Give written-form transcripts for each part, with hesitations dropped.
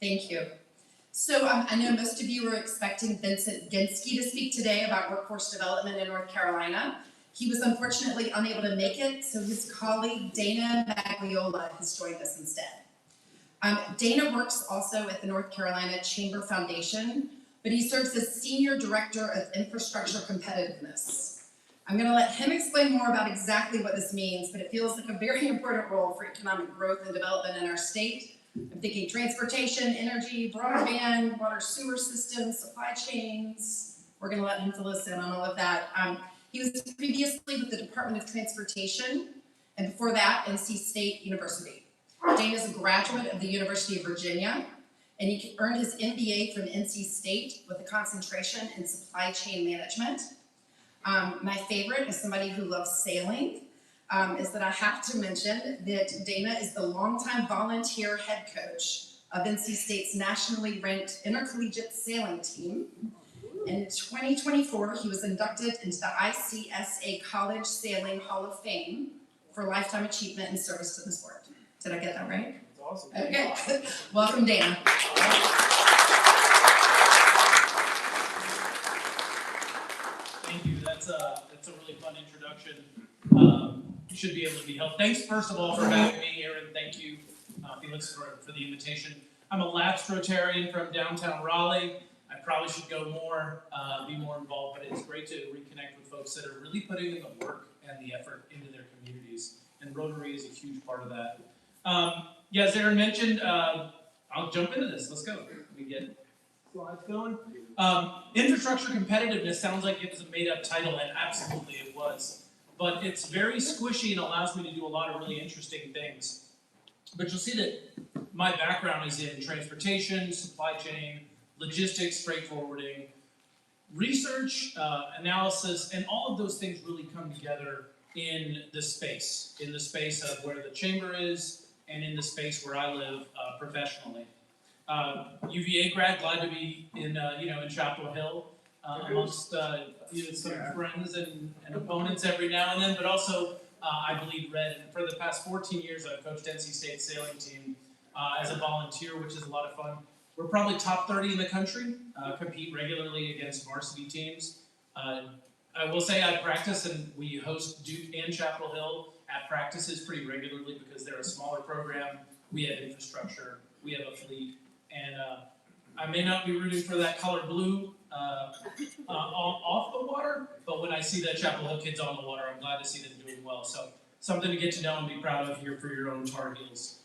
Thank you. So I know most of you were expecting Vincent Ginsky to speak today about workforce development in North Carolina. He was unfortunately unable to make it, so his colleague Dana Magliola has joined us instead. Dana works also at the North Carolina Chamber Foundation, but he serves as Senior Director of Infrastructure Competitiveness. I'm going to let him explain more about exactly what this means, but it feels like a very important role for economic growth and development in our state. I'm thinking transportation, energy, broadband, water sewer systems, supply chains. We're going to let him fill us in on all of that. He was previously with the Department of Transportation, and before that, NC State University. Dana is a graduate of the University of Virginia, and he earned his MBA from NC State with a concentration in supply chain management. My favorite, as somebody who loves sailing, is that I have to mention that Dana is the longtime volunteer head coach of NC State's nationally ranked intercollegiate sailing team. In 2024, he was inducted into the ICSA College Sailing Hall of Fame for lifetime achievement and service to the sport. Did I get that right? That's awesome. Okay. Welcome, Dana. Thank you. That's a really fun introduction. You should be able to be helped. Thanks, first of all, for having me, Aaron. Thank you, Felix, for the invitation. I'm a lapsed Rotarian from downtown Raleigh. I probably should go more, be more involved, but it's great to reconnect with folks that are really putting in the work and the effort into their communities. And Rotary is a huge part of that. Yeah, as Aaron mentioned, I'll jump into this. Let's go. We get slides going. Infrastructure competitiveness sounds like it was a made-up title, and absolutely it was. But it's very squishy and allows me to do a lot of really interesting things. But you'll see that my background is in transportation, supply chain, logistics, freight forwarding, research, analysis, and all of those things really come together in the space of where the chamber is, and in the space where I live professionally. UVA grad, glad to be in Chapel Hill amongst some friends and opponents every now and then, but also I bleed red. And for the past 14 years, I've coached NC State sailing team as a volunteer, which is a lot of fun. We're probably top 30 in the country, compete regularly against varsity teams. I will say I practice, and we host Duke and Chapel Hill at practices pretty regularly because they're a smaller program. We have infrastructure, we have a fleet, and I may not be rooting for that color blue off the water, but when I see the Chapel Hill kids on the water, I'm glad to see them doing well. So something to get to know and be proud of here for your own Tar Heels.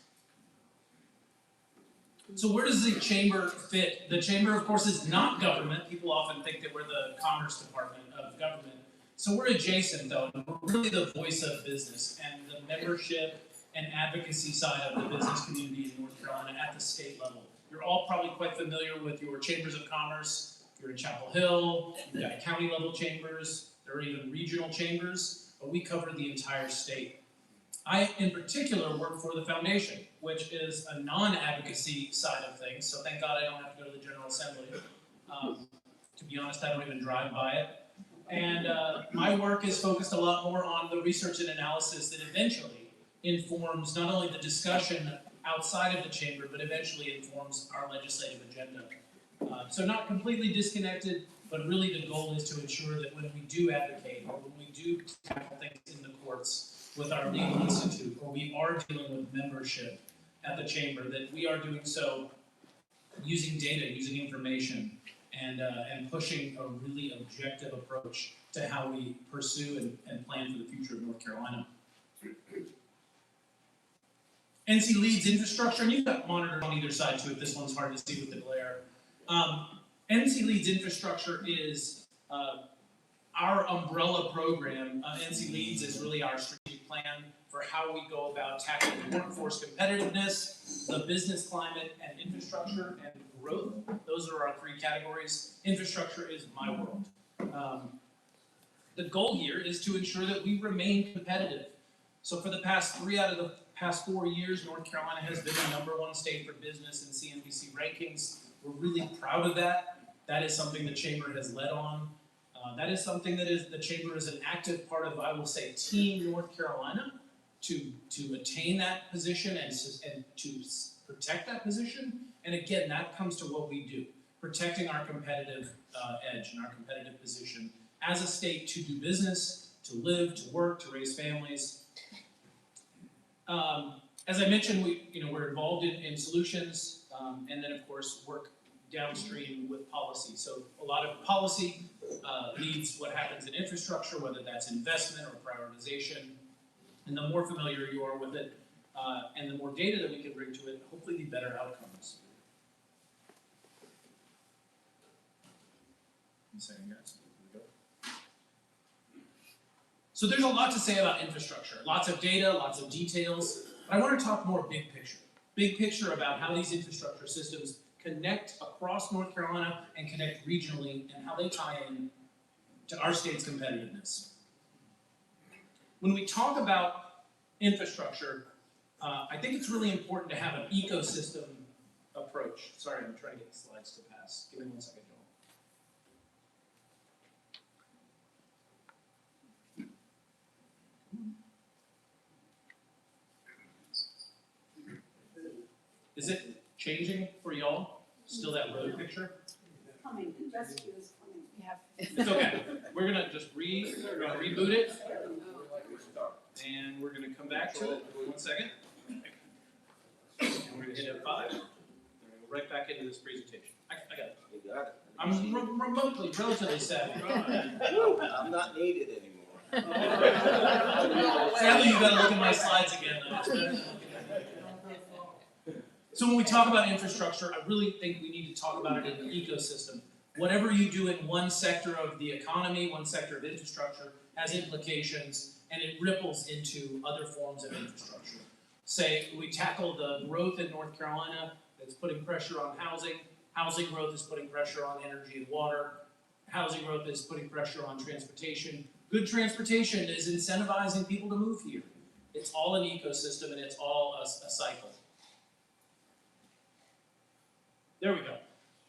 So where does the chamber fit? The chamber, of course, is not government. People often think that we're the Commerce Department of government. So we're adjacent, though, and we're really the voice of business and the membership and advocacy side of the business community in North Carolina at the state level. You're all probably quite familiar with your chambers of commerce. You're in Chapel Hill, you've got county level chambers, there are even regional chambers, but we cover the entire state. I, in particular, work for the foundation, which is a non-advocacy side of things, so thank God I don't have to go to the General Assembly. To be honest, I don't even drive by it. And my work is focused a lot more on the research and analysis that eventually informs not only the discussion outside of the chamber, but eventually informs our legislative agenda. So not completely disconnected, but really the goal is to ensure that when we do advocate, or when we do tackle things in the courts with our legal institute, or we are dealing with membership at the chamber, that we are doing so using data, using information, and pushing a really objective approach to how we pursue and plan for the future of North Carolina. NC leads infrastructure, and you've got monitors on either side to it. This one's hard to see with the glare. NC leads infrastructure is our umbrella program. NC leads is really our strategic plan for how we go about tackling workforce competitiveness, the business climate, and infrastructure and growth. Those are our three categories. Infrastructure is my world. The goal here is to ensure that we remain competitive. So for the past 3 out of the past 4 years, North Carolina has been the #1 state for business in CNBC rankings. We're really proud of that. That is something the Chamber has led on. That is something that the Chamber is an active part of, I will say, Team North Carolina to attain that position and to protect that position. And again, that comes to what we do, protecting our competitive edge and our competitive position as a state to do business, to live, to work, to raise families. As I mentioned, we're involved in solutions, and then of course work downstream with policy. So a lot of policy leads what happens in infrastructure, whether that's investment or prioritization. And the more familiar you are with it, and the more data that we can bring to it, hopefully the better outcomes. One second, guys. Here we go. So there's a lot to say about infrastructure. Lots of data, lots of details. But I want to talk more big picture. Big picture about how these infrastructure systems connect across North Carolina and connect regionally, and how they tie in to our state's competitiveness. When we talk about infrastructure, I think it's really important to have an ecosystem approach. Sorry, I'm trying to get the slides to pass. Give me 1 second, Joel. Is it changing for y'all? Still that road picture? Coming, rescue is coming. It's okay. We're gonna just reboot it, and we're gonna come back to it. 1 second. And we're gonna hit F5. We're gonna go right back into this presentation. I got it. You got it. I'm remotely, relatively savvy. I'm not needed anymore. Sadly, you gotta look at my slides again. So when we talk about infrastructure, I really think we need to talk about it in an ecosystem. Whatever you do in one sector of the economy, one sector of infrastructure, has implications, and it ripples into other forms of infrastructure. Say we tackle the growth in North Carolina that's putting pressure on housing. Housing growth is putting pressure on energy and water. Housing growth is putting pressure on transportation. Good transportation is incentivizing people to move here. It's all an ecosystem, and it's all a cycle. There we go.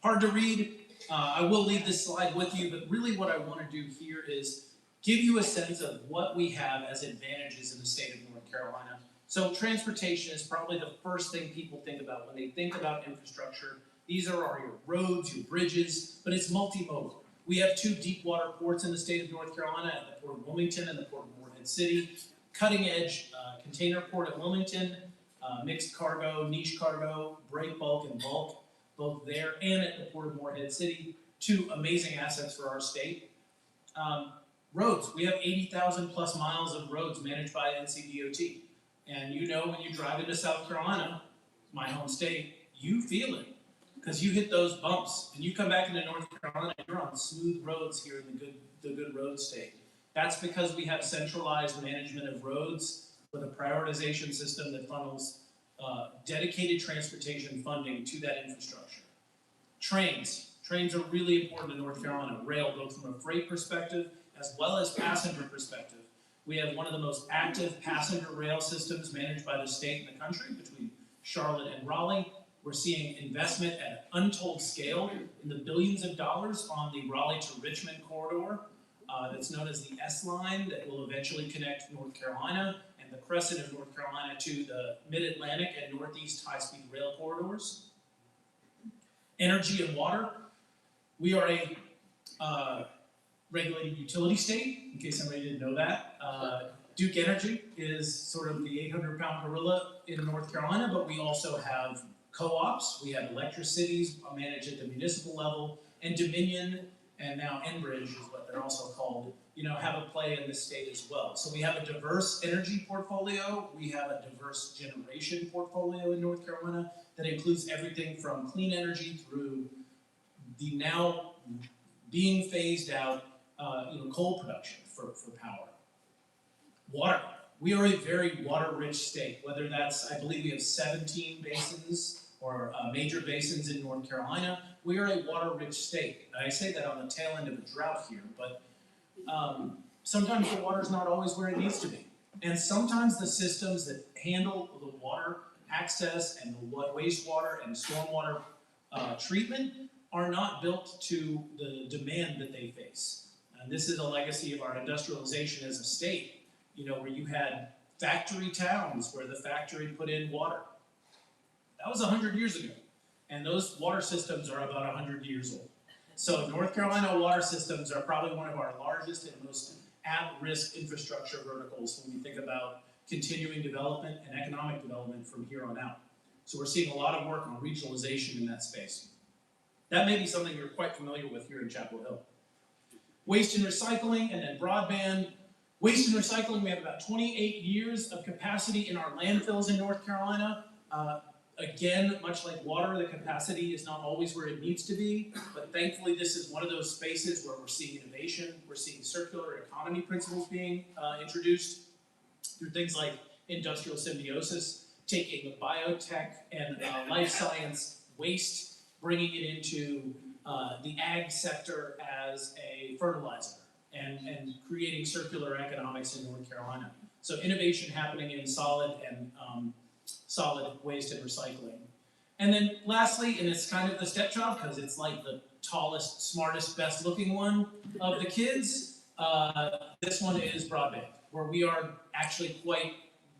Hard to read. I will leave this slide with you, but really what I want to do here is give you a sense of what we have as advantages in the state of North Carolina. So transportation is probably the first thing people think about when they think about infrastructure. These are your roads, your bridges, but it's multimodal. We have 2 deep water ports in the state of North Carolina, at the Port of Wilmington and the Port of Morehead City. Cutting edge container port at Wilmington, mixed cargo, niche cargo, break bulk and bulk, both there and at the Port of Morehead City. 2 amazing assets for our state. Roads, we have 80,000 plus miles of roads managed by NCDOT. And you know when you drive into South Carolina, my home state, you feel it. Because you hit those bumps, and you come back into North Carolina, you're on smooth roads here in the good road state. That's because we have centralized management of roads with a prioritization system that funnels dedicated transportation funding to that infrastructure. Trains are really important to North Carolina. Rail, both from a freight perspective as well as passenger perspective. We have one of the most active passenger rail systems managed by the state and the country between Charlotte and Raleigh. We're seeing investment at an untold scale in the billions of dollars on the Raleigh to Richmond corridor that's known as the S-Line that will eventually connect North Carolina and the crescent of North Carolina to the Mid-Atlantic and Northeast high-speed rail corridors. Energy and water. We are a regulated utility state, in case somebody didn't know that. Duke Energy is sort of the 800-pound gorilla in North Carolina, but we also have co-ops, we have electricities managed at the municipal level, and Dominion, and now Enbridge is what they're also called, have a play in this state as well. So we have a diverse energy portfolio, we have a diverse generation portfolio in North Carolina that includes everything from clean energy through the now being phased out coal production for power. Water. We are a very water-rich state, whether that's, I believe we have 17 basins or major basins in North Carolina. We are a water-rich state. And I say that on the tail end of a drought here, but sometimes the water's not always where it needs to be. And sometimes the systems that handle the water access and the wastewater and stormwater treatment are not built to the demand that they face. And this is a legacy of our industrialization as a state, where you had factory towns where the factory put in water. That was 100 years ago. And those water systems are about 100 years old. So North Carolina water systems are probably one of our largest and most at-risk infrastructure verticals when we think about continuing development and economic development from here on out. So we're seeing a lot of work on regionalization in that space. That may be something you're quite familiar with here in Chapel Hill. Waste and recycling, and then broadband. Waste and recycling, we have about 28 years of capacity in our landfills in North Carolina. Again, much like water, the capacity is not always where it needs to be, but thankfully this is one of those spaces where we're seeing innovation, we're seeing circular economy principles being introduced through things like industrial symbiosis, taking biotech and life science waste, bringing it into the ag sector as a fertilizer, and creating circular economics in North Carolina. So innovation happening in solid waste and recycling. And then lastly, and it's kind of the stepchild because it's like the tallest, smartest, best looking one of the kids, this one is broadband, where we are actually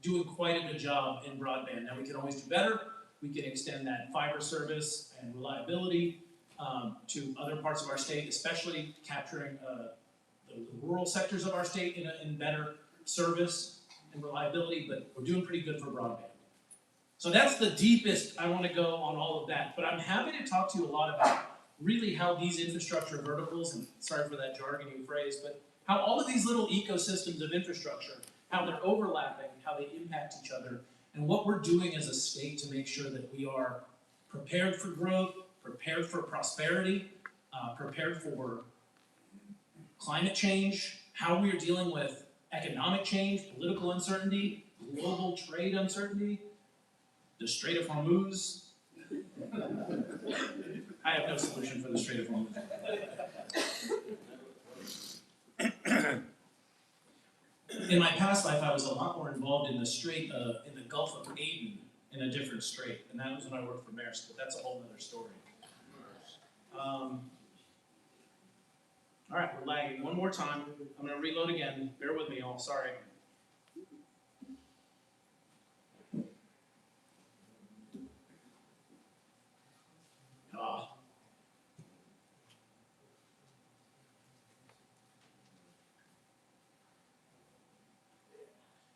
doing quite a good job in broadband. Now we can always do better. We can extend that fiber service and reliability to other parts of our state, especially capturing the rural sectors of our state in better service and reliability, but we're doing pretty good for broadband. So that's the deepest I want to go on all of that, but I'm happy to talk to you a lot about really how these infrastructure verticals, and sorry for that jargony phrase, but how all of these little ecosystems of infrastructure, how they're overlapping, how they impact each other, and what we're doing as a state to make sure that we are prepared for growth, prepared for prosperity, prepared for climate change, how we are dealing with economic change, political uncertainty, global trade uncertainty, the Strait of Hormuz. I have no solution for the Strait of Hormuz. In my past life, I was a lot more involved in the Strait, in the Gulf of Aden, in a different strait, and that was when I worked for Maersk, but that's a whole other story. All right, we're lagging. One more time. I'm going to reload again. Bear with me, all. Sorry.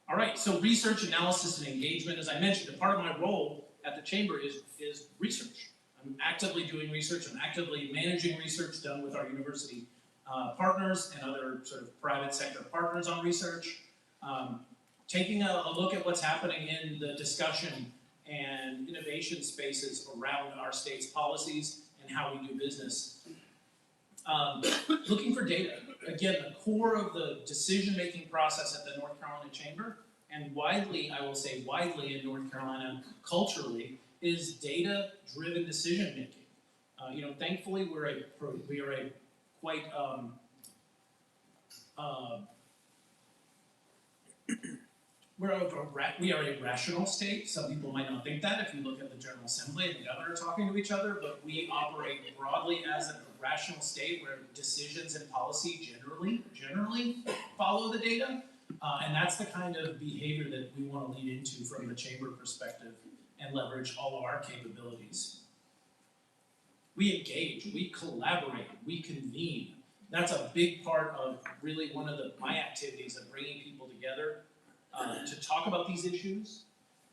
All right, so research, analysis, and engagement. As I mentioned, a part of my role at the Chamber is research. I'm actively doing research. I'm actively managing research done with our university partners and other sort of private sector partners on research. Taking a look at what's happening in the discussion and innovation spaces around our state's policies and how we do business. Looking for data. Again, the core of the decision-making process at the North Carolina Chamber, and widely, I will say widely in North Carolina, culturally, is data-driven decision-making. Thankfully, we are a quite we are a rational state. Some people might not think that if you look at the General Assembly and the governor talking to each other, but we operate broadly as a rational state where decisions and policy generally follow the data. And that's the kind of behavior that we want to lead into from the chamber perspective and leverage all of our capabilities. We engage, we collaborate, we convene. That's a big part of really one of my activities of bringing people together to talk about these issues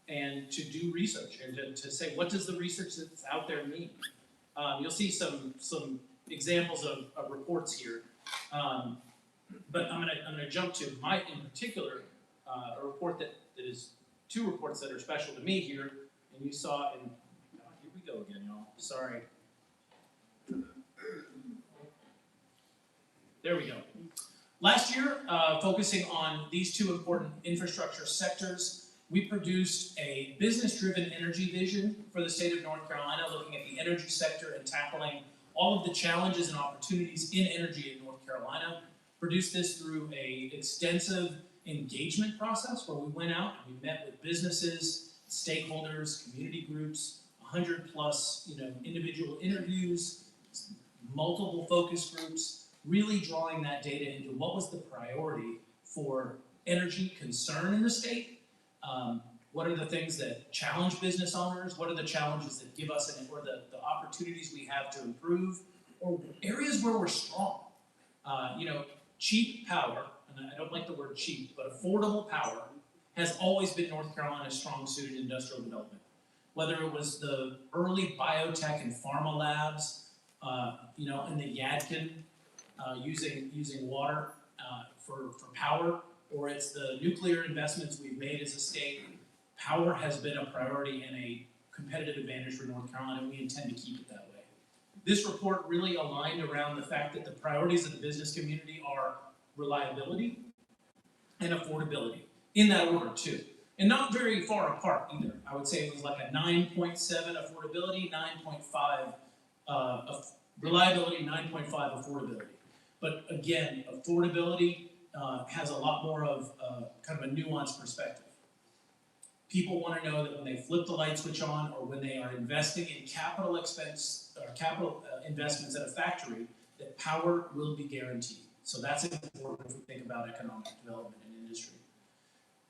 and to do research and to say, what does the research that's out there mean? You'll see some examples of reports here, but I'm gonna jump to in particular, a report that is two reports that are special to me here, and you saw in, here we go again, y'all, sorry. There we go. Last year, focusing on these two important infrastructure sectors, we produced a business-driven energy vision for the state of North Carolina, looking at the energy sector and tackling all of the challenges and opportunities in energy in North Carolina. Produced this through an extensive engagement process where we went out and we met with businesses, stakeholders, community groups, 100 plus individual interviews, multiple focus groups, really drawing that data into what was the priority for energy concern in the state, What are the things that challenge business owners? What are the challenges that give us or the opportunities we have to improve, or areas where we're strong? Cheap power, and I don't like the word cheap, but affordable power has always been North Carolina's strong suit in industrial development. Whether it was the early biotech and pharma labs, in the Yadkin, using water for power, or it's the nuclear investments we've made as a state. Power has been a priority and a competitive advantage for North Carolina, and we intend to keep it that way. This report really aligned around the fact that the priorities of the business community are reliability and affordability, in that order too. And not very far apart either. I would say it was like a 9.7 affordability, 9.5 reliability, 9.5 affordability. But again, affordability has a lot more of kind of a nuanced perspective. People want to know that when they flip the light switch on, or when they are investing in capital investments at a factory, that power will be guaranteed. So that's important if we think about economic development and industry.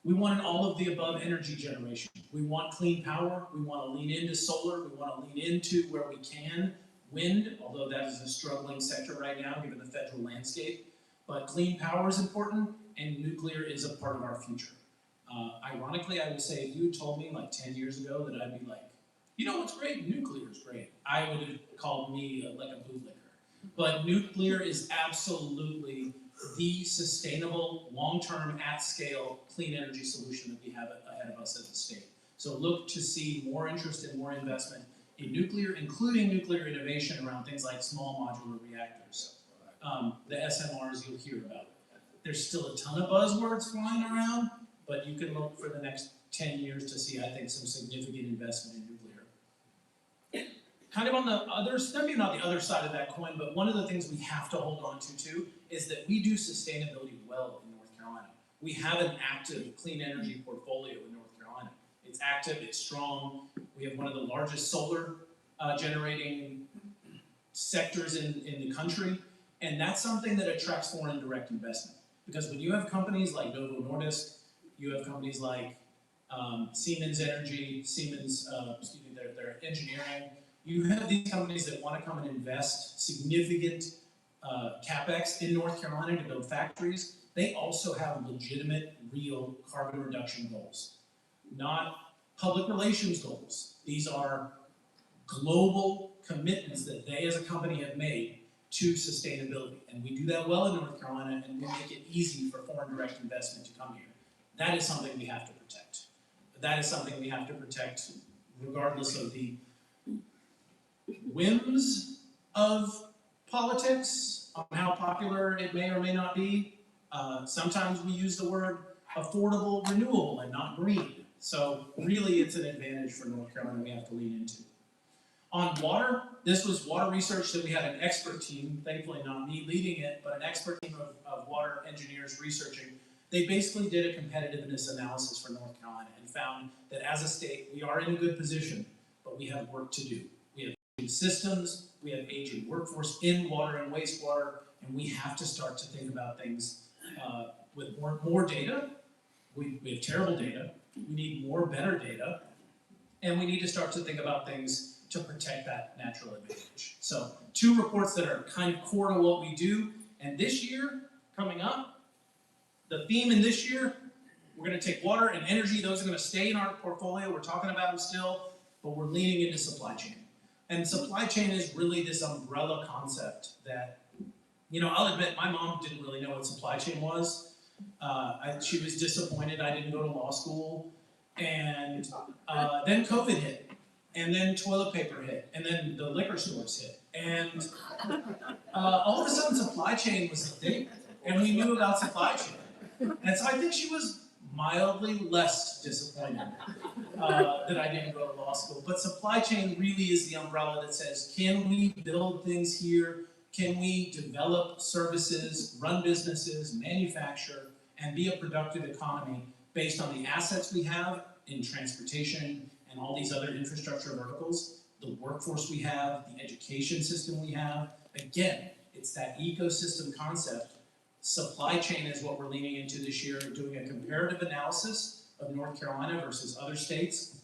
We want an all of the above energy generation. We want clean power. We want to lean into solar. We want to lean into, where we can, wind, although that is a struggling sector right now given the federal landscape. But clean power is important, and nuclear is a part of our future. Ironically, I would say if you had told me like 10 years ago that I'd be like, you know what's great? Nuclear is great. I would have called me like a bootlicker. But nuclear is absolutely the sustainable, long-term, at-scale, clean energy solution that we have ahead of us as a state. So look to see more interest and more investment in nuclear, including nuclear innovation around things like small modular reactors. The SMRs you'll hear about. There's still a ton of buzzwords flying around, but you can look for the next 10 years to see, I think, some significant investment in nuclear. Kind of on the other, maybe not the other side of that coin, but one of the things we have to hold on to too is that we do sustainability well in North Carolina. We have an active clean energy portfolio in North Carolina. It's active, it's strong. We have one of the largest solar generating sectors in the country, and that's something that attracts foreign direct investment. Because when you have companies like Novo Nordisk, you have companies like Siemens Energy, their engineering. You have these companies that want to come and invest significant CapEx in North Carolina to build factories. They also have legitimate, real carbon reduction goals, not public relations goals. These are global commitments that they as a company have made to sustainability. And we do that well in North Carolina, and we make it easy for foreign direct investment to come here. That is something we have to protect. That is something we have to protect regardless of the whims of politics, on how popular it may or may not be. Sometimes we use the word affordable renewable and not green. So really it's an advantage for North Carolina we have to lean into. On water, this was water research that we had an expert team, thankfully not me leading it, but an expert team of water engineers researching. They basically did a competitiveness analysis for North Carolina and found that as a state, we are in a good position, but we have work to do. We have aging systems, we have aging workforce in water and wastewater, and we have to start to think about things with more data. We have terrible data. We need more better data, and we need to start to think about things to protect that natural advantage. So 2 reports that are kind of core to what we do, and this year, coming up, the theme in this year, we're going to take water and energy. Those are going to stay in our portfolio. We're talking about them still, but we're leaning into supply chain. And supply chain is really this umbrella concept that, I'll admit my mom didn't really know what supply chain was. She was disappointed I didn't go to law school. And then COVID hit. And then toilet paper hit. And then the liquor stores hit. And all of a sudden supply chain was a thing. And we knew about supply chain. And so I think she was mildly less disappointed that I didn't go to law school. But supply chain really is the umbrella that says, can we build things here? Can we develop services, run businesses, manufacture, and be a productive economy based on the assets we have in transportation and all these other infrastructure verticals, the workforce we have, the education system we have? Again, it's that ecosystem concept. Supply chain is what we're leaning into this year, doing a comparative analysis of North Carolina versus other states.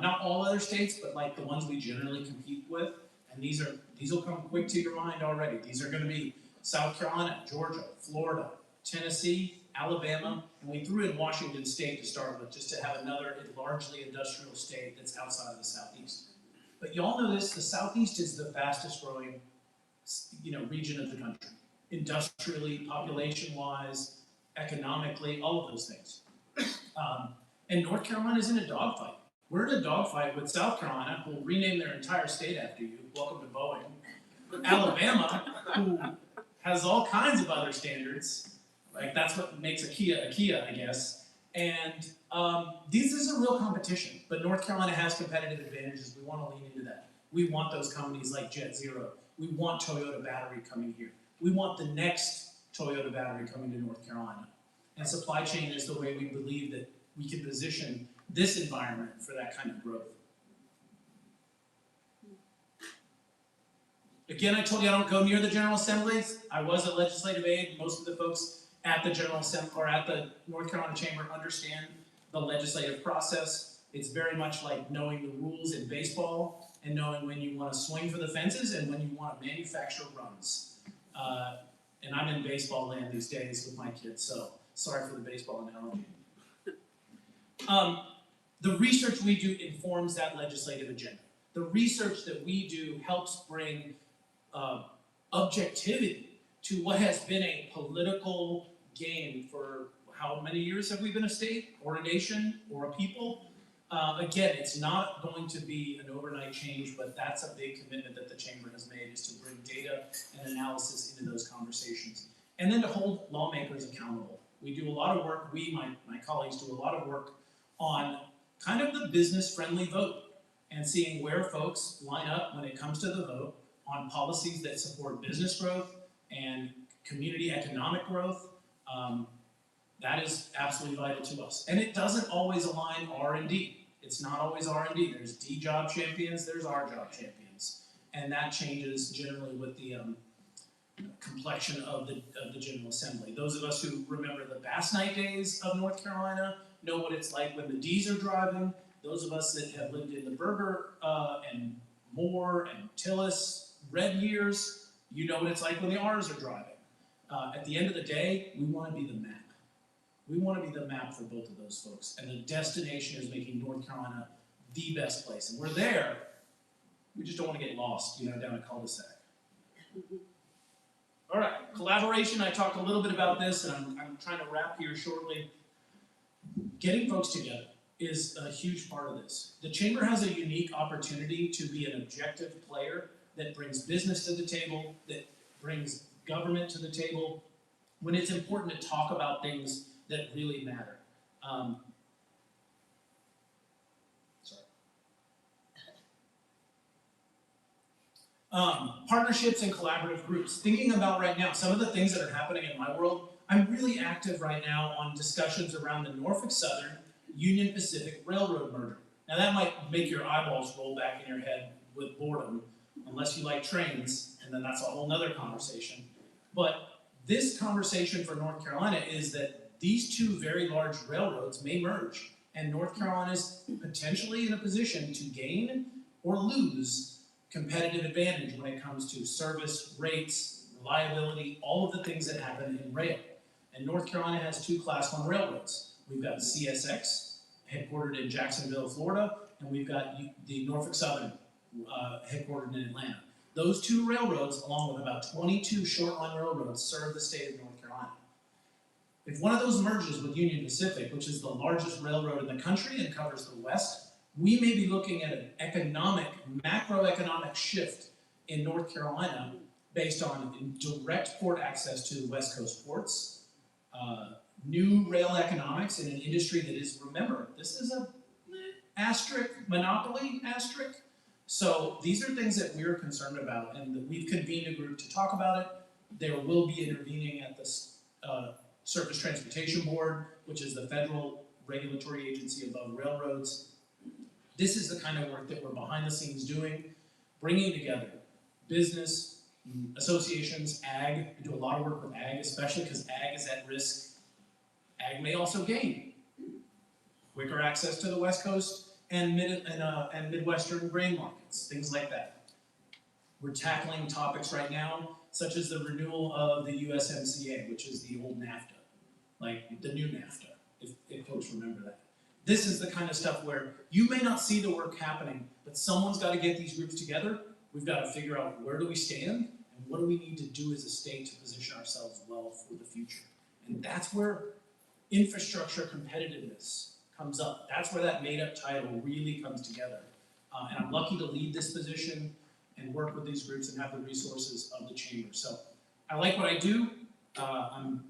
Not all other states, but like the ones we generally compete with. And these will come quick to your mind already. These are going to be South Carolina, Georgia, Florida, Tennessee, Alabama, and we threw in Washington State to start with, just to have another largely industrial state that's outside of the Southeast. But y'all know this, the Southeast is the fastest growing, region of the country. Industrially, population-wise, economically, all of those things. And North Carolina's in a dogfight. We're in a dogfight with South Carolina, who will rename their entire state after you. Welcome to Boeing. Alabama, who has all kinds of other standards. Like, that's what makes a Kia, I guess. And this is a real competition. But North Carolina has competitive advantages. We want to lean into that. We want those companies like Jet Zero. We want Toyota Battery coming here. We want the next Toyota Battery coming to North Carolina. And supply chain is the way we believe that we can position this environment for that kind of growth. Again, I told you I don't go near the General Assemblies. I was a legislative aide. Most of the folks at the General Assembly or at the North Carolina Chamber understand the legislative process. It's very much like knowing the rules in baseball and knowing when you want to swing for the fences and when you want to manufacture runs. And I'm in baseball land these days with my kids, so sorry for the baseball analogy. The research we do informs that legislative agenda. The research that we do helps bring objectivity to what has been a political game for how many years have we been a state, or a nation, or a people? Again, it's not going to be an overnight change, but that's a big commitment that the Chamber has made, is to bring data and analysis into those conversations. And then to hold lawmakers accountable. We do a lot of work, my colleagues do a lot of work on kind of the business-friendly vote and seeing where folks line up when it comes to the vote on policies that support business growth and community economic growth. That is absolutely vital to us. And it doesn't always align R&D. It's not always R&D. There's D job champions, there's R job champions. And that changes generally with the complexion of the General Assembly. Those of us who remember the Bass Night days of North Carolina know what it's like when the D's are driving. Those of us that have lived in the Berger and Moore and Tillis red years, you know what it's like when the R's are driving. At the end of the day, we want to be the map. We want to be the map for both of those folks. And the destination is making North Carolina the best place. And we're there, we just don't want to get lost, down a cul-de-sac. All right, collaboration, I talked a little bit about this, and I'm trying to wrap here shortly. Getting folks together is a huge part of this. The Chamber has a unique opportunity to be an objective player that brings business to the table, that brings government to the table, when it's important to talk about things that really matter. Partnerships and collaborative groups. Thinking about right now, some of the things that are happening in my world, I'm really active right now on discussions around the Norfolk Southern Union Pacific Railroad merger. Now that might make your eyeballs roll back in your head with boredom, unless you like trains, and then that's a whole nother conversation. But this conversation for North Carolina is that these two very large railroads may merge, and North Carolina is potentially in a position to gain or lose competitive advantage when it comes to service, rates, reliability, all of the things that happen in rail. And North Carolina has two Class 1 railroads. We've got CSX, headquartered in Jacksonville, Florida, and we've got the Norfolk Southern, headquartered in Atlanta. Those two railroads, along with about 22 short-line railroads, serve the state of North Carolina. If one of those merges with Union Pacific, which is the largest railroad in the country and covers the West, we may be looking at an macroeconomic shift in North Carolina based on direct port access to the West Coast ports, new rail economics in an industry that is, remember, this is a monopoly. So these are things that we're concerned about, and that we've convened a group to talk about it. There will be intervening at the Surface Transportation Board, which is the federal regulatory agency above railroads. This is the kind of work that we're behind the scenes doing, bringing together business, associations, ag. We do a lot of work with ag, especially because ag is at risk. Ag may also gain. quicker access to the West Coast and Midwestern grain markets, things like that. We're tackling topics right now, such as the renewal of the USMCA, which is the old NAFTA, like the new NAFTA, if folks remember that. This is the kind of stuff where you may not see the work happening, but someone's got to get these groups together. We've got to figure out where do we stand and what do we need to do as a state to position ourselves well for the future. And that's where infrastructure competitiveness comes up. That's where that made-up title really comes together. And I'm lucky to lead this position and work with these groups and have the resources of the chamber. So I like what I do. I'm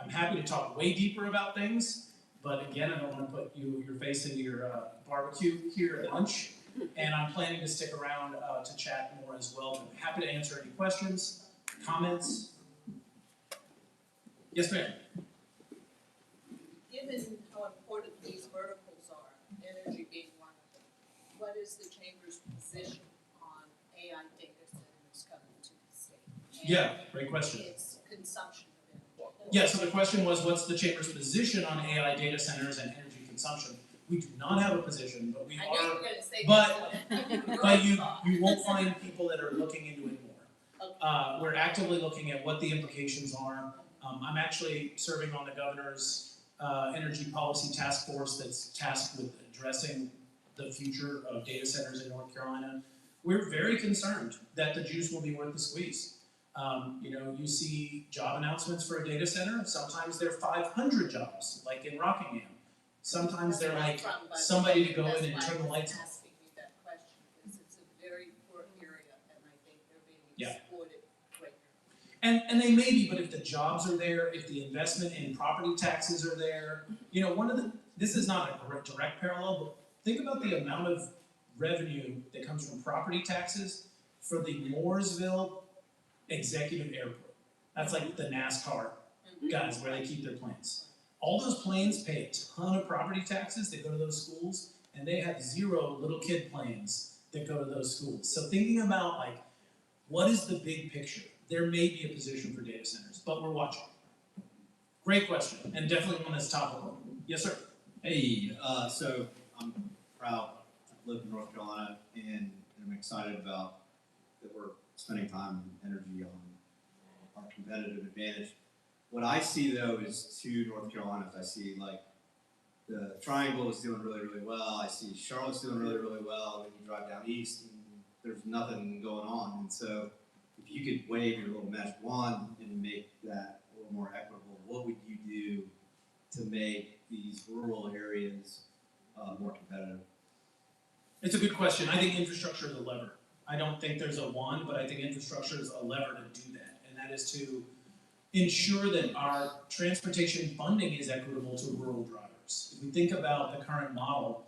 happy to talk way deeper about things, but again, I don't want to put your face into your barbecue here at lunch. And I'm planning to stick around to chat more as well. I'm happy to answer any questions, comments. Yes, ma'am. Given how important these verticals are, energy being one of them, what is the chamber's position on AI data centers coming to the state? And Yeah, great question. its consumption of energy. Yeah, so the question was, what's the chamber's position on AI data centers and energy consumption? We do not have a position, but we I know you are, were gonna say but- that. but you won't find people that are looking into it more. Okay. We're actively looking at what the implications are. I'm actually serving on the governor's energy policy task force that's tasked with addressing the future of data centers in North Carolina. We're very concerned that the juice will be worth the squeeze. You see job announcements for a data center. Sometimes they're 500 jobs, like in Rockingham. Sometimes they're like somebody to go in and turn the lights on. That's why I was asking you that question, because it's a very poor area, and I think they're being Yeah. exploited right now. And they may be, but if the jobs are there, if the investment in property taxes are there, this is not a direct parallel, but think about the amount of revenue that comes from property taxes for the Mooresville Executive Airport. That's like the NASCAR guys where they keep their planes. All those planes pay a ton of property taxes that go to those schools, and they have 0 little kid planes that go to those schools. So thinking about like, what is the big picture? There may be a position for data centers, but we're watching. Great question, and definitely one that's topical. Yes, sir. Hey, so I'm proud I live in North Carolina and I'm excited about that we're spending time and energy on our competitive advantage. What I see though is 2 North Carolinas. I see like the Triangle is doing really, really well. I see Charlotte's doing really, really well. Then you drive down east and there's nothing going on. And so if you could wave your little magic wand and make that a little more equitable, what would you do to make these rural areas more competitive? It's a good question. I think infrastructure is a lever. I don't think there's a wand, but I think infrastructure is a lever to do that. And that is to ensure that our transportation funding is equitable to rural drivers. If we think about the current model,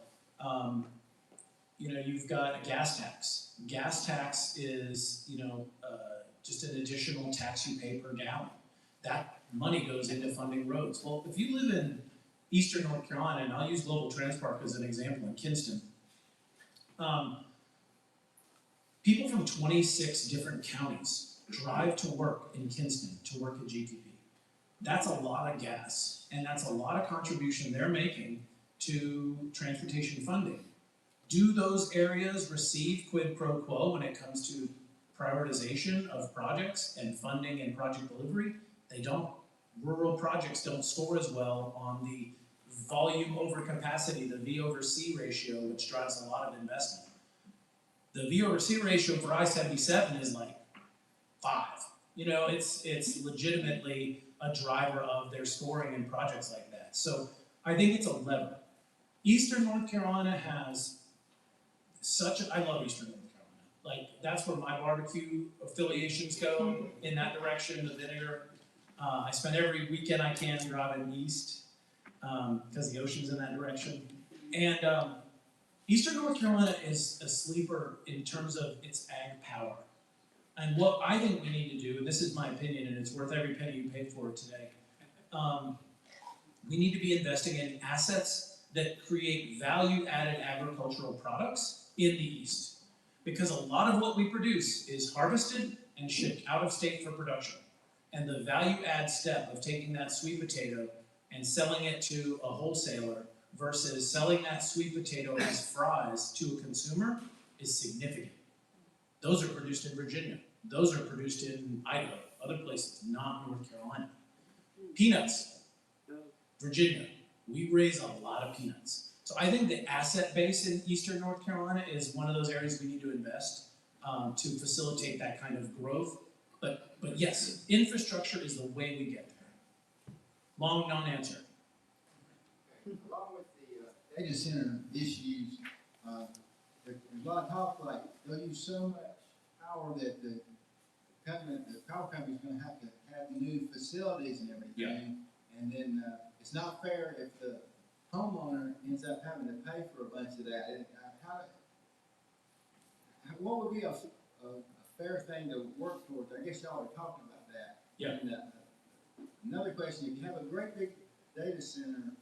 you've got a gas tax. Gas tax is, just an additional tax you pay per gallon. That money goes into funding roads. Well, if you live in eastern North Carolina, and I'll use Global Transpark as an example in Kinston, people from 26 different counties drive to work in Kinston to work at GTP. That's a lot of gas, and that's a lot of contribution they're making to transportation funding. Do those areas receive quid pro quo when it comes to prioritization of projects and funding and project delivery? They don't. Rural projects don't score as well on the volume over capacity, the V over C ratio, which drives a lot of investment. The V over C ratio for I-77 is like 5. It's legitimately a driver of their scoring in projects like that. So I think it's a lever. Eastern North Carolina has I love Eastern North Carolina. Like, that's where my barbecue affiliations go, in that direction, the vinegar. I spend every weekend I can driving east, because the ocean's in that direction. And Eastern North Carolina is a sleeper in terms of its ag power. And what I think we need to do, and this is my opinion, and it's worth every penny you paid for it today, we need to be investing in assets that create value-added agricultural products in the East. Because a lot of what we produce is harvested and shipped out of state for production. And the value-add step of taking that sweet potato and selling it to a wholesaler versus selling that sweet potato as fries to a consumer is significant. Those are produced in Virginia. Those are produced in Idaho, other places, not North Carolina. Peanuts, Virginia. We raise a lot of peanuts. So I think the asset base in Eastern North Carolina is one of those areas we need to invest to facilitate that kind of growth. But yes, infrastructure is the way we get there. Long non-answer. Along with the data center issues, there's a lot of talk like they'll use so much power that the power company's gonna have to have new facilities and everything. Yeah. And then, it's not fair if the homeowner ends up having to pay for a bunch of that. And, what would be a fair thing to work towards? I guess y'all are talking about that. Yeah. And, another question, if you have a great big data center,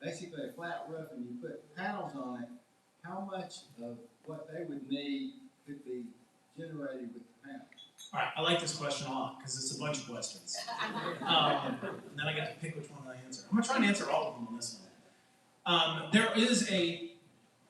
basically a flat roof, and you put panels on it, how much of what they would need could be generated with the panels? All right, I like this question a lot because it's a bunch of questions. And then I get to pick which one I answer. I'm gonna try and answer all of them on this one. There is a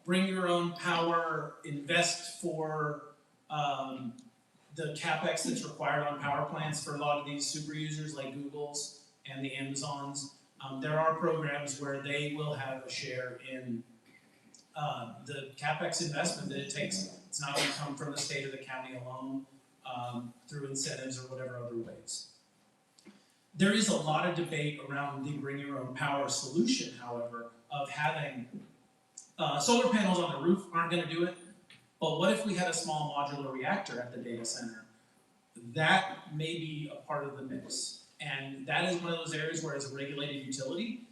bring your own power, invest for the CapEx that's required on power plants for a lot of these super users like Google's and the Amazons. There are programs where they will have a share in the CapEx investment that it takes. It's not gonna come from the state or the county alone. Through incentives or whatever other ways. There is a lot of debate around the bring your own power solution, however, of having solar panels on the roof aren't going to do it, but what if we had a small modular reactor at the data center? That may be a part of the mix, and that is one of those areas where as a regulated utility,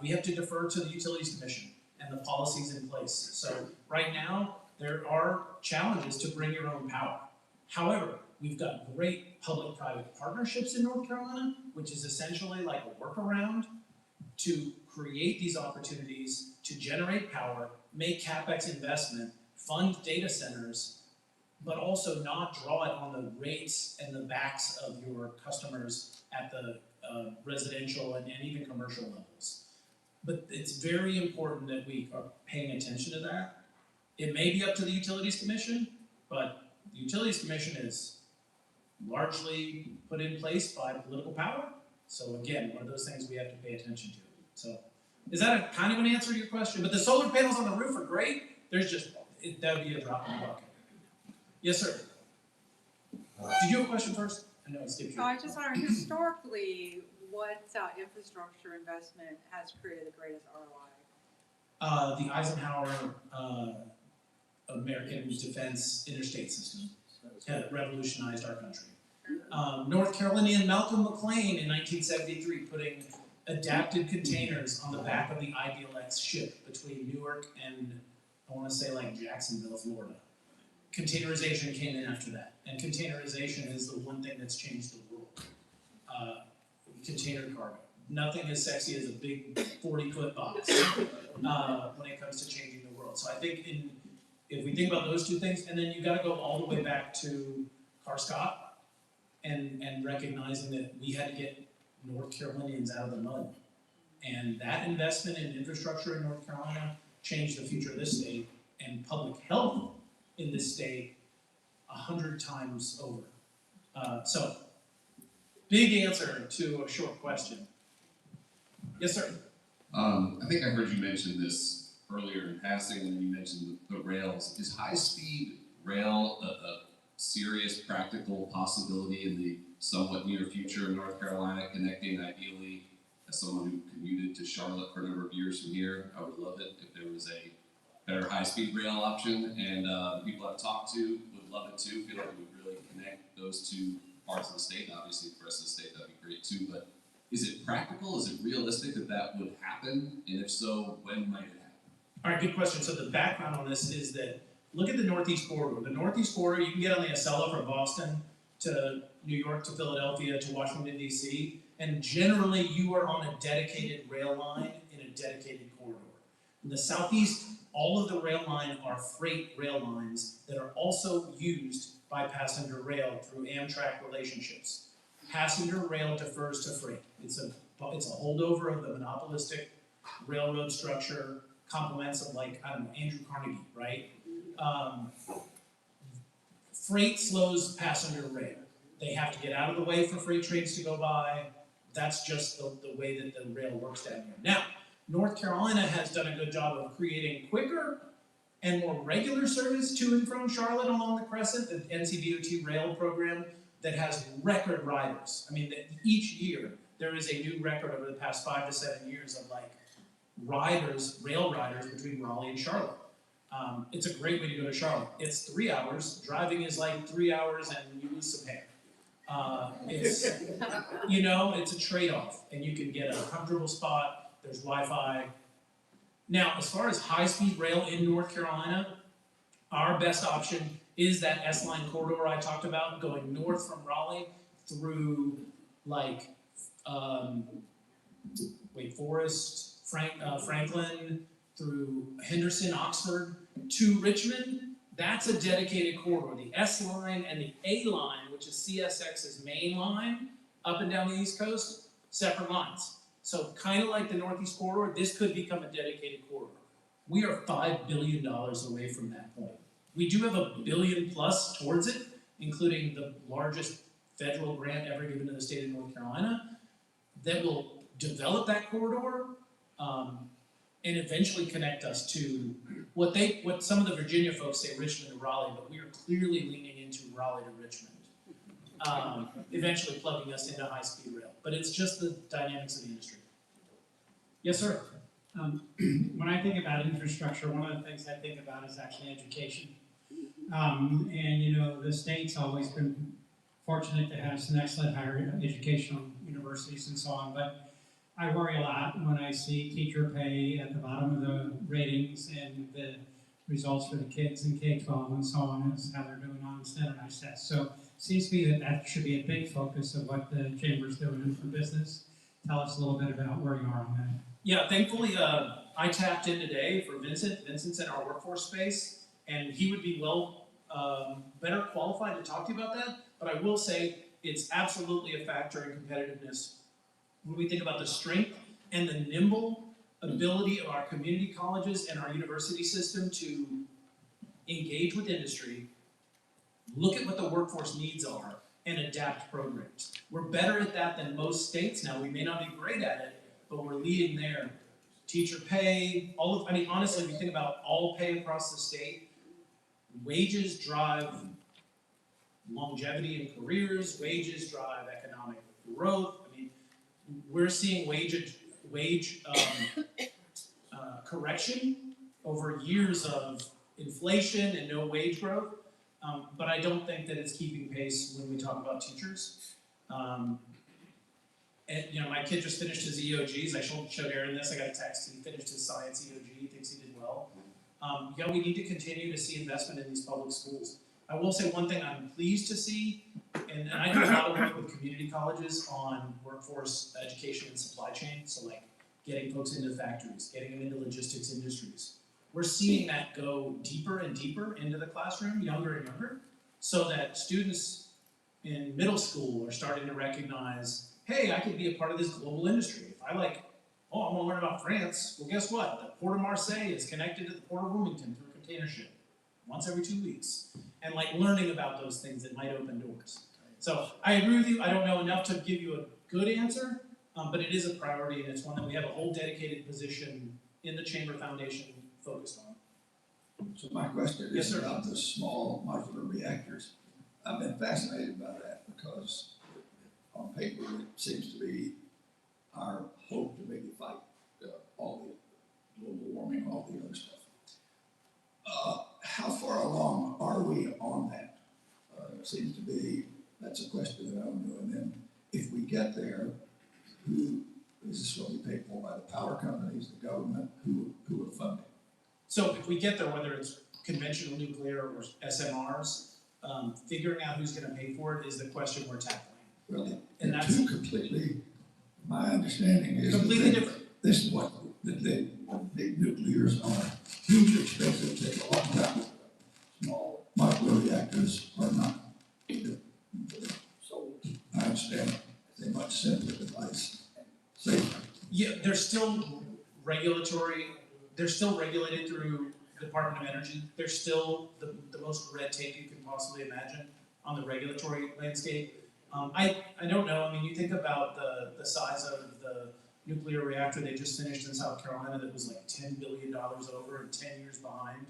we have to defer to the Utilities Commission and the policies in place. So right now, there are challenges to bring your own power. However, we've got great public-private partnerships in North Carolina, which is essentially like a workaround to create these opportunities to generate power, make CapEx investment, fund data centers, but also not draw it on the rates and the backs of your customers at the residential and even commercial levels. But it's very important that we are paying attention to that. It may be up to the Utilities Commission, but the Utilities Commission is largely put in place by political power. So again, one of those things we have to pay attention to. So is that a kind of an answer to your question? But the solar panels on the roof are great. There's just, that would be a drop in the bucket. Yes, sir. Did you have a question first? I know I skipped you. So I just wonder, historically, what infrastructure investment has created the greatest ROI? The Eisenhower American Defense Interstate System had revolutionized our country. North Carolinian Malcolm McLean in 1973 putting adapted containers on the back of the IDLX ship between Newark and, I want to say like Jacksonville, Florida. Containerization came in after that, and containerization is the one thing that's changed the world. Container cargo. Nothing as sexy as a big 40-foot box when it comes to changing the world. So I think if we think about those two things, and then you got to go all the way back to Scott and recognizing that we had to get North Carolinians out of the mud. And that investment in infrastructure in North Carolina changed the future of this state and public health in this state 100 times over. So, big answer to a short question. Yes, sir. I think I heard you mention this earlier in passing, and you mentioned the rails. Is high-speed rail a serious practical possibility in the somewhat near future in North Carolina, connecting ideally, as someone who commuted to Charlotte for a number of years from here, I would love it if there was a better high-speed rail option, and the people I've talked to would love it too, feel like it would really connect those two parts of the state. Obviously, the rest of the state, that'd be great too, but is it practical? Is it realistic that that would happen? And if so, when might it happen? All right, good question. So the background on this is that, look at the Northeast Corridor. The Northeast Corridor, you can get on the Acela from Boston to New York to Philadelphia to Washington, D.C., and generally you are on a dedicated rail line in a dedicated corridor. In the Southeast, all of the rail line are freight rail lines that are also used by passenger rail through Amtrak relationships. Passenger rail defers to freight. It's a holdover of the monopolistic railroad structure, complements of like, I don't know, Andrew Carnegie, right? Freight slows passenger rail. They have to get out of the way for freight trains to go by. That's just the way that the rail works down here. Now, North Carolina has done a good job of creating quicker and more regular service to and from Charlotte along the Crescent, the NCDOT rail program that has record riders. I mean, each year there is a new record over the past 5 to 7 years of like rail riders between Raleigh and Charlotte. It's a great way to go to Charlotte. It's 3 hours. Driving is like 3 hours and you lose some hair. It's, you know, it's a trade-off, and you can get a comfortable spot. There's Wi-Fi. Now, as far as high-speed rail in North Carolina, our best option is that S-line corridor I talked about, going north from Raleigh through like Wake Forest, Franklin, through Henderson, Oxford, to Richmond. That's a dedicated corridor. The S-line and the A-line, which is CSX's main line, up and down the East Coast, separate lines. So kind of like the Northeast Corridor, this could become a dedicated corridor. We are $5 billion away from that point. We do have $1 billion plus towards it, including the largest federal grant ever given to the state of North Carolina, that will develop that corridor, and eventually connect us to what some of the Virginia folks say Richmond to Raleigh, but we are clearly leaning into Raleigh to Richmond, eventually plugging us into high-speed rail. But it's just the dynamics of the industry. Yes, sir. When I think about infrastructure, one of the things I think about is actually education. And you know, the state's always been fortunate to have some excellent higher educational universities and so on, but I worry a lot when I see teacher pay at the bottom of the ratings and the results for the kids in K-12 and so on, is how they're doing on standardized tests. So it seems to me that should be a big focus of what the Chamber's doing for business. Tell us a little bit about where you are on that. Yeah, thankfully, I tapped in today for Vincent. Vincent's in our workforce space, and he would be better qualified to talk to you about that. But I will say it's absolutely a factor in competitiveness when we think about the strength and the nimble ability of our community colleges and our university system to engage with industry, look at what the workforce needs are, and adapt programs. We're better at that than most states now. We may not be great at it, but we're leading there. Teacher pay, honestly, if you think about all pay across the state, wages drive longevity in careers, wages drive economic growth. We're seeing wage correction over years of inflation and no wage growth, but I don't think that it's keeping pace when we talk about teachers. And you know, my kid just finished his EOGs. I showed Aaron this. I got a text. He finished his science EOG. He thinks he did well. Yeah, we need to continue to see investment in these public schools. I will say one thing I'm pleased to see, and I do a lot of work with community colleges on workforce education and supply chain, so like getting folks into factories, getting them into logistics industries. We're seeing that go deeper and deeper into the classroom, younger and younger, so that students in middle school are starting to recognize, hey, I could be a part of this global industry. If I I want to learn about France, well, guess what? The Port of Marseille is connected to the Port of Wilmington through a container ship once every 2 weeks. And learning about those things that might open doors. So I agree with you. I don't know enough to give you a good answer, but it is a priority, and it's one that we have a whole dedicated position in the Chamber Foundation focused on. So my question Yes, is sir. about the small modular reactors. I've been fascinated by that because on paper it seems to be our hope to maybe fight all the global warming, all the other stuff. How far along are we on that? It seems to be, that's a question that I don't know. And then if we get there, who is this going to be paid for by the power companies, the government, who are funding? So if we get there, whether it's conventional nuclear or SMRs, figuring out who's going to pay for it is the question we're tackling. Well, And they're that's two completely, my understanding is completely that different. this is what the big nuclears are hugely expensive, take a long time. Small modular reactors are not. So I understand they're much simpler device, safer. Yeah, they're still regulatory, they're still regulated through Department of Energy. They're still the most red tape you can possibly imagine on the regulatory landscape. I don't know, I mean, you think about the size of the nuclear reactor they just finished in South Carolina that was like $10 billion over and 10 years behind.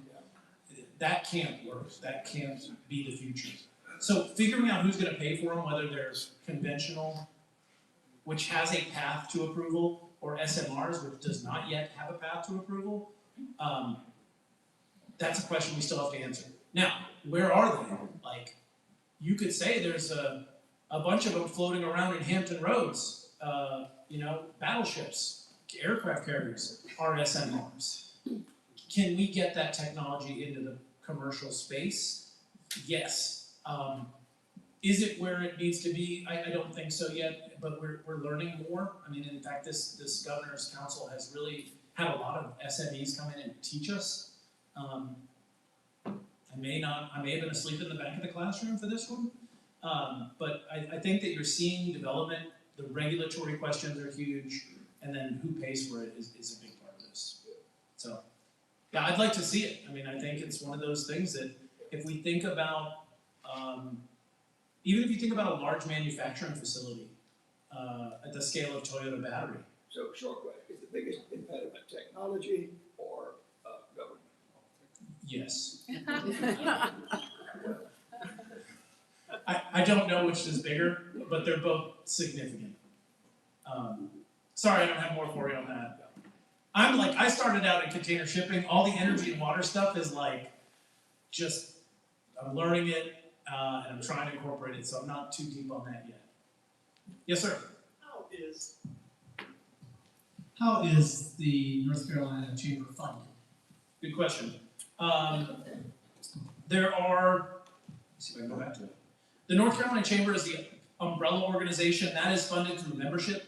That can't work, that can't be the future. So figuring out who's gonna pay for them, whether they're conventional, which has a path to approval, or SMRs, which does not yet have a path to approval, that's a question we still have to answer. Now, where are they? Like, you could say there's a bunch of them floating around in Hampton Roads, battleships, aircraft carriers are SMRs. Can we get that technology into the commercial space? Yes. Is it where it needs to be? I don't think so yet, but we're learning more. I mean, in fact, this governor's council has really had a lot of SMEs come in and teach us. I may have been asleep in the back of the classroom for this one, but I think that you're seeing development. The regulatory questions are huge, and then who pays for it is a big part of this. So, yeah, I'd like to see it. I mean, I think it's one of those things that if we think about, even if you think about a large manufacturing facility at the scale of Toyota Battery. So short question, is the biggest impediment technology or government? Yes. I don't know which is bigger, but they're both significant. Sorry, I don't have more for you on that. I started out in container shipping. All the energy and water stuff is like, I'm learning it, and I'm trying to incorporate it, so I'm not too deep on that yet. Yes, sir? How is the North Carolina Chamber funded? Good question. There are, let's see if I can go back to it. The North Carolina Chamber is the umbrella organization that is funded through membership.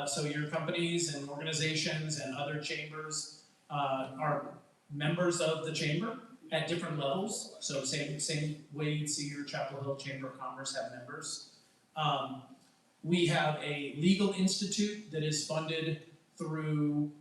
So your companies and organizations and other chambers are members of the chamber at different levels. So same way you'd see your Chapel Hill Chamber of Commerce have members. We have a legal institute that is funded through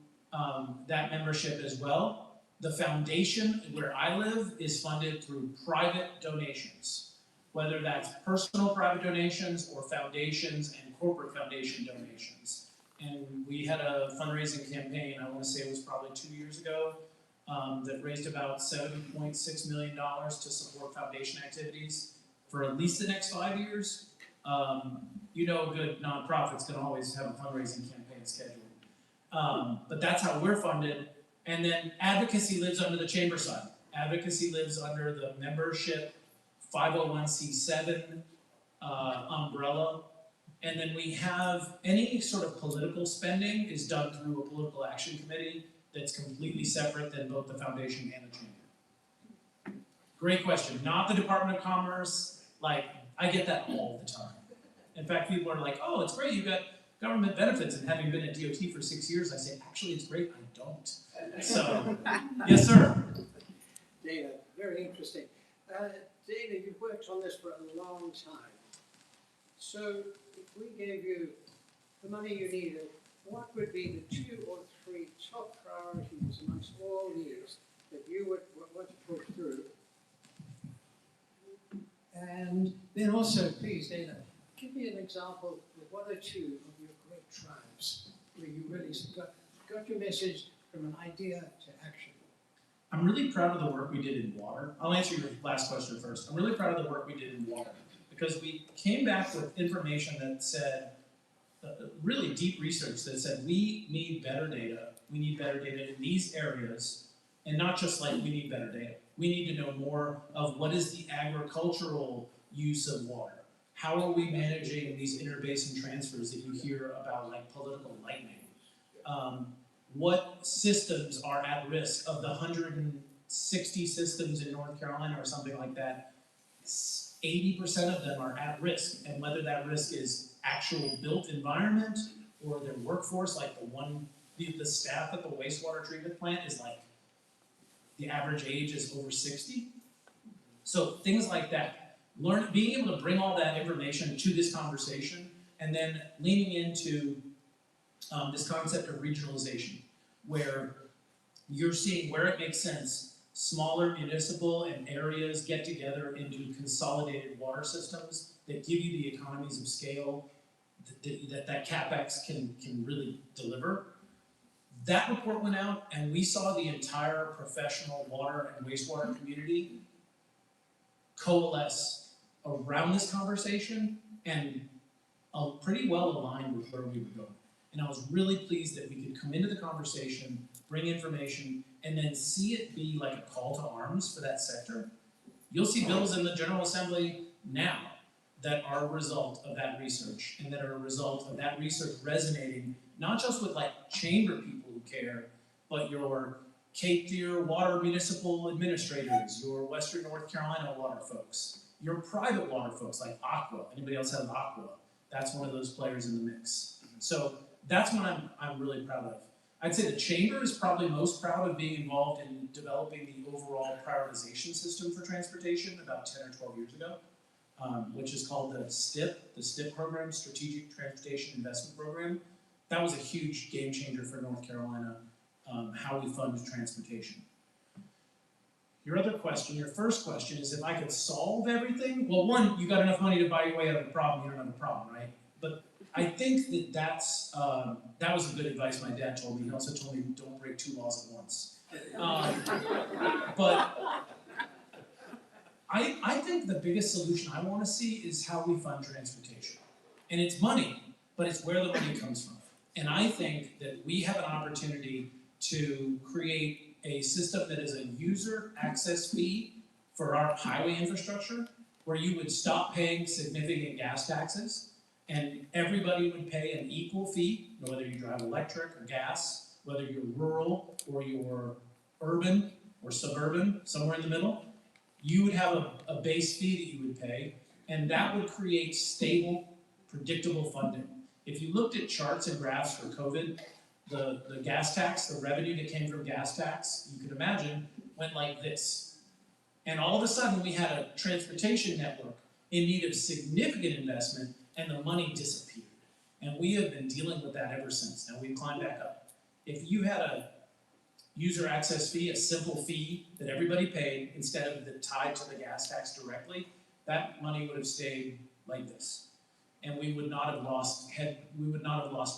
that membership as well. The foundation where I live is funded through private donations, whether that's personal private donations or foundations and corporate foundation donations. And we had a fundraising campaign, I want to say it was probably 2 years ago, that raised about $7.6 million to support foundation activities for at least the next 5 years. Good nonprofits can always have a fundraising campaign scheduled. But that's how we're funded. And then advocacy lives under the chamber side. Advocacy lives under the membership 501c7 umbrella. And then we have any sort of political spending is done through a political action committee that's completely separate than both the foundation and the chamber. Great question. Not the Department of Commerce. I get that all the time. In fact, people are like, oh, it's great, you got government benefits, and having been at DOT for 6 years, I say, actually, it's great, I don't. So, yes, sir? Dana, very interesting. Dana, you've worked on this for a long time. So, if we gave you the money you needed, what would be the 2 or 3 top priorities amongst all these that you would want to push through? And then also, please, Dana, give me an example with 1 or 2 of your great triumphs where you really got your message from an idea to action. I'm really proud of the work we did in water. I'll answer your last question first. I'm really proud of the work we did in water because we came back with information that said, really deep research that said we need better data. We need better data in these areas, and not just we need better data. We need to know more of what is the agricultural use of water. How are we managing these interbasin transfers that you hear about, like political lightning? What systems are at risk? Of the 160 systems in North Carolina or something like that, 80% of them are at risk. And whether that risk is actual built environment or their workforce, like the staff at the wastewater treatment plant is the average age is over 60. So things like that. Being able to bring all that information to this conversation and then leaning into this concept of regionalization. where you're seeing where it makes sense, smaller municipal and areas get together into consolidated water systems that give you the economies of scale that CapEx can really deliver. That report went out, and we saw the entire professional water and wastewater community coalesce around this conversation and pretty well aligned with where we were going. And I was really pleased that we could come into the conversation, bring information, and then see it be like a call to arms for that sector. You'll see bills in the General Assembly now that are a result of that research, and that are a result of that research resonating not just with like chamber people who care, but your Cape Fear water municipal administrators, your Western North Carolina water folks, your private water folks like Aqua. Anybody else have Aqua? That's one of those players in the mix. So that's what I'm really proud of. I'd say the chamber is probably most proud of being involved in developing the overall prioritization system for transportation about 10 or 12 years ago, which is called the STIP program, Strategic Transportation Investment Program. That was a huge game changer for North Carolina, how we fund transportation. Your other question, your first question is if I could solve everything. Well, one, you got enough money to buy your way out of a problem, you don't have a problem, right? But I think that was a good advice my dad told me. He also told me don't break 2 laws at once. But I think the biggest solution I want to see is how we fund transportation. And it's money, but it's where the money comes from. And I think that we have an opportunity to create a system that is a user access fee for our highway infrastructure, where you would stop paying significant gas taxes, and everybody would pay an equal fee, whether you drive electric or gas, whether you're rural or you're urban or suburban, somewhere in the middle. You would have a base fee that you would pay, and that would create stable, predictable funding. If you looked at charts and graphs for COVID, the gas tax, the revenue that came from gas tax, you could imagine, went like this. And all of a sudden, we had a transportation network in need of significant investment, and the money disappeared. And we have been dealing with that ever since. Now we've climbed back up. If you had a user access fee, a simple fee that everybody paid, instead of the tied to the gas tax directly, that money would have stayed like this. And we would not have lost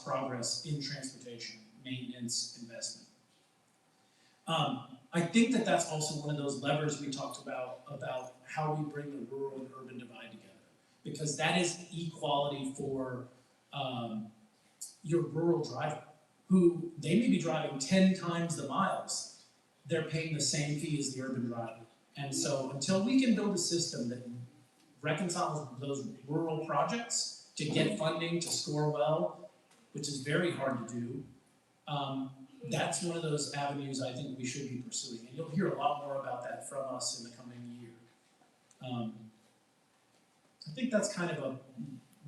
progress in transportation, maintenance, investment. I think that that's also one of those levers we talked about how we bring the rural and urban divide together. Because that is equality for your rural driver, who they may be driving 10 times the miles, they're paying the same fee as the urban driver. And so until we can build a system that reconciles those rural projects to get funding to score well, which is very hard to do, that's one of those avenues I think we should be pursuing. And you'll hear a lot more about that from us in the coming year. I think that's kind of a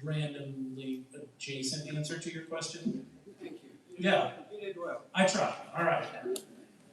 randomly adjacent answer to your question. Thank you. Yeah. You did well. I tried. All right.